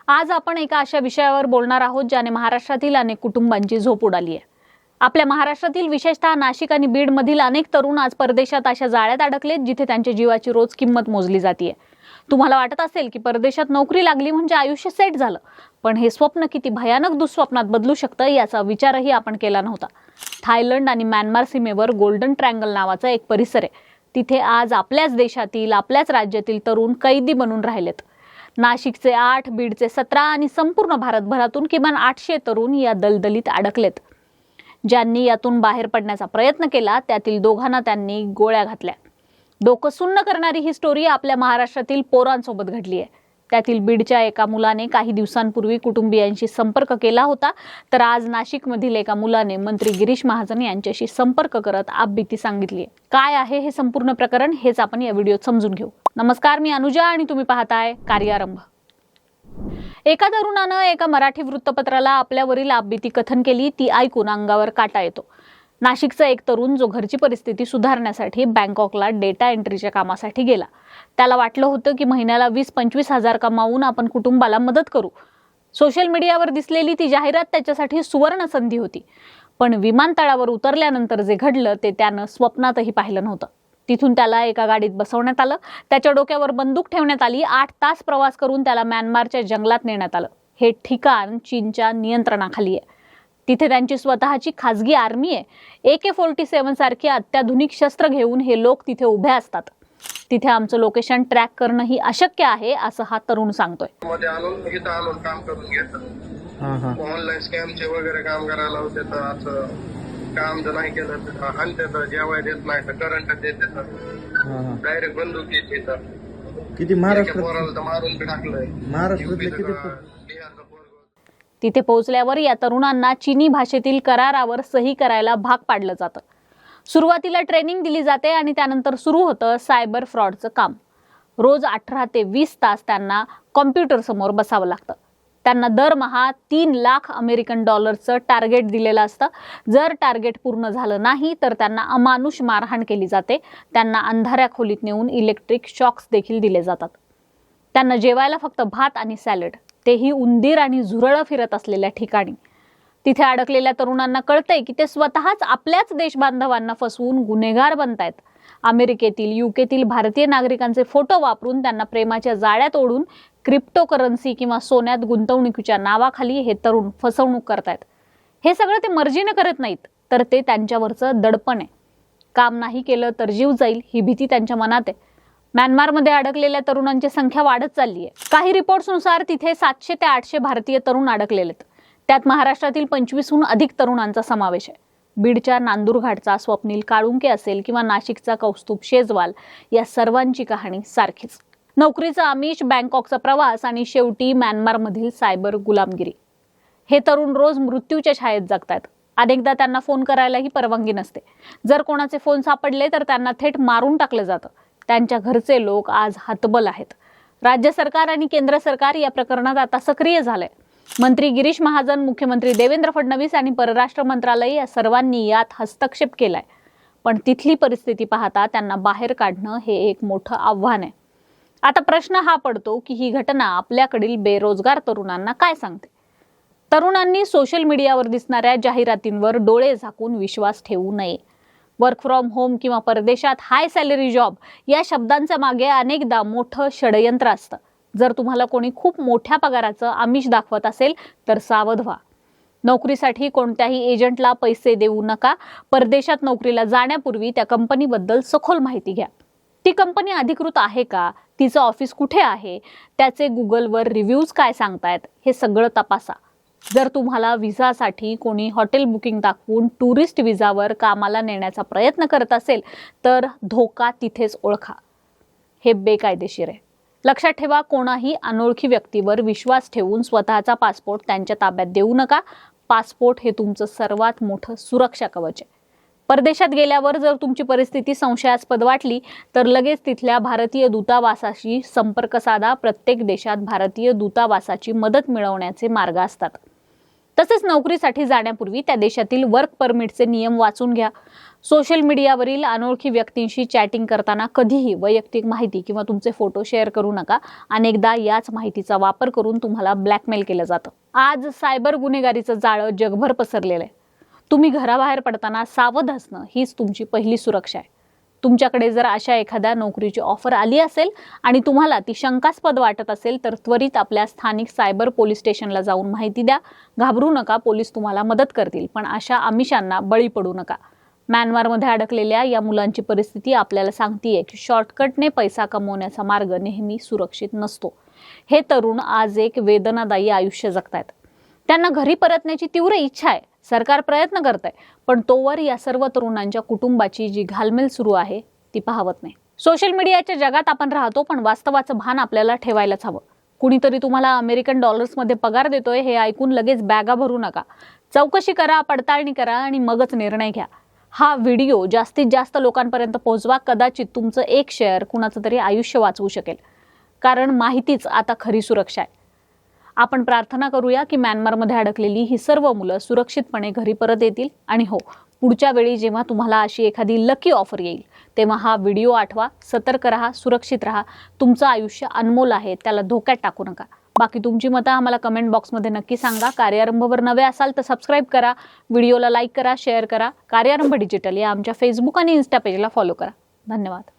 आज आपण एका अशा विषयावर बोलणार आहोत ज्याने महाराष्ट्रातील अनेक कुटुंबांची झोप उडाली आहे। आपल्या महाराष्ट्रातील विशेषतः नाशिक आणि बीड मधील अनेक तरुण आज परदेशात अशा जाळ्यात अडकलेत जिथे त्यांच्या जीवाची रोज किंमत मोजली जाते। तुम्हाला वाटत असेल की परदेशात नोकरी लागली म्हणजे आयुष्य सेट झालं, पण हे स्वप्न किती भयानक दुःस्वप्नात बदलू शकतं याचा विचारही आपण केला नव्हता। थायलंड आणि म्यानमार सीमेवर गोल्डन ट्रायंगल नावाचा एक परिसर आहे। तिथे आज आपल्याच देशातील आपल्याच राज्यातील तरुण कैदी बनून राहिलेत। नाशिकचे 8, बीडचे 17 आणि संपूर्ण भारतभरातून किमान 800 तरुण या दलदलीत अडकलेत। ज्यांनी यातून बाहेर पडण्याचा प्रयत्न केला त्यातील दोघांना त्यांनी गोळ्या घातल्या। डोकं सुन्न करणारी ही स्टोरी आपल्या महाराष्ट्रातील पोरांसोबत घडली आहे। त्यातील बीडच्या एका मुलाने काही दिवसांपूर्वी कुटुंबियांशी संपर्क केला होता, तर आज नाशिकमधील एका मुलाने मंत्री गिरीश महाजन यांच्याशी संपर्क करत आपबीती सांगितली आहे। काय आहे हे संपूर्ण प्रकरण हेच आपण या व्हिडिओत समजून घेऊ। नमस्कार, मी अनुजा आणि तुम्ही पाहताय कार्यारंभ। एका तरुणानं एका मराठी वृत्तपत्राला आपल्यावरील आपबीती कथन केली, ती ऐकून अंगावर काटा येतो। नाशिकचा एक तरुण जो घरची परिस्थिती सुधारण्यासाठी बँकॉकला डेटा एंट्रीच्या कामासाठी गेला। त्याला वाटलं होतं की महिन्याला 20-25 हजार कमावून आपण कुटुंबाला मदत करू। सोशल मीडियावर दिसलेली ती जाहिरात त्याच्यासाठी सुवर्ण संधी होती, पण विमानतळावर उतरल्यानंतर जे घडलं ते त्यानं स्वप्नातही पाहिलं नव्हतं। तिथून त्याला एका गाडीत बसवण्यात आलं, त्याच्या डोक्यावर बंदूक ठेवण्यात आली, 8 तास प्रवास करून त्याला म्यानमारच्या जंगलात नेण्यात आलं। हे ठिकाण चीनच्या नियंत्रणाखाली आहे। तिथे त्यांची स्वतःची खासगी आर्मी आहे। AK-47 सारखी अत्याधुनिक शस्त्र घेऊन हे लोक तिथे उभे असतात। तिथे आमचं लोकेशन ट्रॅक करणं ही अशक्य आहे असं हा तरुण सांगतोय। काम करून घेतात, ऑनलाईन स्कॅमचे वगैरे काम करायला होते, तर असं काम जर नाही केलं तर आणतात, जेवाय देत नाही तर करंट देतात, डायरेक्ट बंदूक येते। किती महाराष्ट्रात पोराला तर मारून टाकलंय। महाराष्ट्रातले किती तिथे पोहोचल्यावर या तरुणांना चीनी भाषेतील करारावर सही करायला भाग पाडलं जातं। सुरुवातीला ट्रेनिंग दिली जाते आणि त्यानंतर सुरू होतं सायबर फ्रॉडचं काम। रोज 18 ते 20 तास त्यांना कॉम्प्युटर समोर बसावं लागतं। त्यांना दरमहा 3 लाख अमेरिकन डॉलरचं टार्गेट दिलेलं असतं। जर टार्गेट पूर्ण झालं नाही तर त्यांना अमानुष मारहाण केली जाते। त्यांना अंधाऱ्या खोलीत नेऊन इलेक्ट्रिक शॉक्स देखील दिले जातात। त्यांना जेवायला फक्त भात आणि सॅलड, तेही उंदीर आणि झुरळं फिरत असलेल्या ठिकाणी। तिथे अडकलेल्या तरुणांना कळतंय की ते स्वतःच आपल्याच देशबांधवांना फसवून गुन्हेगार बनतायत। अमेरिकेतील, UKतील भारतीय नागरिकांचे फोटो वापरून त्यांना प्रेमाच्या जाळ्यात ओढून क्रिप्टोकरन्सी किंवा सोन्यात गुंतवणुकीच्या नावाखाली हे तरुण फसवणूक करतायत। हे सगळं ते मर्जीने करत नाहीत, तर ते त्यांच्यावरचं दडपण आहे। काम नाही केलं तर जीव जाईल ही भीती त्यांच्या मनात आहे। म्यानमारमध्ये अडकलेल्या तरुणांची संख्या वाढत चालली आहे। काही रिपोर्ट्सनुसार तिथे 700 ते 800 भारतीय तरुण अडकलेलेत। त्यात महाराष्ट्रातील 25हून अधिक तरुणांचा समावेश आहे। बीडच्या नांदूरघाटचा स्वप्नील काळुंके असेल किंवा नाशिकचा कौस्तुभ शेजवाल, या सर्वांची कहाणी सारखीच। नोकरीचा आमिष, बँकॉकचा प्रवास आणि शेवटी म्यानमारमधील सायबर गुलामगिरी। हे तरुण रोज मृत्यूच्या छायेत जगतात। अनेकदा त्यांना फोन करायलाही परवानगी नसते। जर कोणाचे फोन सापडले तर त्यांना थेट मारून टाकलं जातं। त्यांच्या घरचे लोक आज हतबल आहेत। राज्य सरकार आणि केंद्र सरकार या प्रकरणात आता सक्रिय झालंय। मंत्री गिरीश महाजन, मुख्यमंत्री देवेंद्र फडणवीस आणि परराष्ट्र मंत्रालय या सर्वांनी यात हस्तक्षेप केलाय, पण तिथली परिस्थिती पाहता त्यांना बाहेर काढणं हे एक मोठं आव्हान आहे। आता प्रश्न हा पडतो की ही घटना आपल्याकडील बेरोजगार तरुणांना काय सांगते। तरुणांनी सोशल मीडियावर दिसणाऱ्या जाहिरातींवर डोळे झाकून विश्वास ठेवू नये। वर्क फ्रॉम होम किंवा परदेशात हाय सॅलरी जॉब या शब्दांच्या मागे अनेकदा मोठं षडयंत्र असतं। जर तुम्हाला कोणी खूप मोठ्या पगाराचं आमिष दाखवत असेल तर सावध व्हा। नोकरीसाठी कोणत्याही एजंटला पैसे देऊ नका। परदेशात नोकरीला जाण्यापूर्वी त्या कंपनीबद्दल सखोल माहिती घ्या। ती कंपनी अधिकृत आहे का, तिचं ऑफिस कुठे आहे, त्याचे गुगलवर रिव्ह्यूज काय सांगतायत, हे सगळं तपासा। जर तुम्हाला व्हिसासाठी कोणी हॉटेल बुकिंग दाखवून टुरिस्ट व्हिसावर कामाला नेण्याचा प्रयत्न करत असेल तर धोका तिथेच ओळखा। हे बेकायदेशीर आहे। लक्षात ठेवा, कोणाही अनोळखी व्यक्तीवर विश्वास ठेवून स्वतःचा पासपोर्ट त्यांच्या ताब्यात देऊ नका। पासपोर्ट हे तुमचं सर्वात मोठं सुरक्षा कवच आहे। परदेशात गेल्यावर जर तुमची परिस्थिती संशयास्पद वाटली तर लगेच तिथल्या भारतीय दूतावासाशी संपर्क साधा। प्रत्येक देशात भारतीय दूतावासाची मदत मिळवण्याचे मार्ग असतात। तसेच नोकरीसाठी जाण्यापूर्वी त्या देशातील वर्क परमिटचे नियम वाचून घ्या। सोशल मीडियावरील अनोळखी व्यक्तींशी चॅटिंग करताना कधीही वैयक्तिक माहिती किंवा तुमचे फोटो शेअर करू नका. अनेकदा याच माहितीचा वापर करून तुम्हाला ब्लॅकमेल केलं जातं. आज सायबर गुन्हेगारीचं जाळं जगभर पसरलेलं आहे. तुम्ही घराबाहेर पडताना सावध असणं हीच तुमची पहिली सुरक्षा आहे. तुमच्याकडे जर अशा एखाद्या नोकरीची ऑफर आली असेल आणि तुम्हाला ती शंकास्पद वाटत असेल तर त्वरित आपल्या स्थानिक सायबर पोलीस स्टेशनला जाऊन माहिती द्या. घाबरू नका, पोलीस तुम्हाला मदत करतील, पण अशा आमिषांना बळी पडू नका. म्यानमारमध्ये अडकलेल्या या मुलांची परिस्थिती आपल्याला सांगतेय की शॉर्टकटने पैसा कमवण्याचा मार्ग नेहमी सुरक्षित नसतो. हे तरुण आज एक वेदनादायी आयुष्य जगतायत. त्यांना घरी परतण्याची तीव्र इच्छा आहे. सरकार प्रयत्न करत आहे, पण तोवर या सर्व तरुणांच्या कुटुंबाची जी घालमेल सुरू आहे ती पाहवत नाही. सोशल मीडियाच्या जगात आपण राहतो, पण वास्तवाचं भान आपल्याला ठेवायलाच हवं. कुणीतरी तुम्हाला अमेरिकन डॉलर्समध्ये पगार देतोय हे ऐकून लगेच बॅगा भरू नका. चौकशी करा, पडताळणी करा आणि मगच निर्णय घ्या. हा व्हिडिओ जास्तीत जास्त लोकांपर्यंत पोहोचवा. कदाचित तुमचं एक शेअर कुणाचं तरी आयुष्य वाचवू शकेल. कारण माहितीच आता खरी सुरक्षा आहे. आपण प्रार्थना करूया की म्यानमारमध्ये अडकलेली ही सर्व मुलं सुरक्षितपणे घरी परत येतील. आणि हो, पुढच्या वेळी जेव्हा तुम्हाला अशी एखादी लकी ऑफर येईल तेव्हा हा व्हिडिओ आठवा. सतर्क राहा, सुरक्षित राहा. तुमचं आयुष्य अनमोल आहे, त्याला धोक्यात टाकू नका. बाकी तुमची मतं आम्हाला कमेंट बॉक्समध्ये नक्की सांगा. कार्यारंभवर नवे असाल तर सबस्क्राईब करा, व्हिडिओला लाईक करा, शेअर करा. कार्यारंभ डिजिटल या आमच्या फेसबुक आणि इन्स्टा पेजला फॉलो करा. धन्यवाद.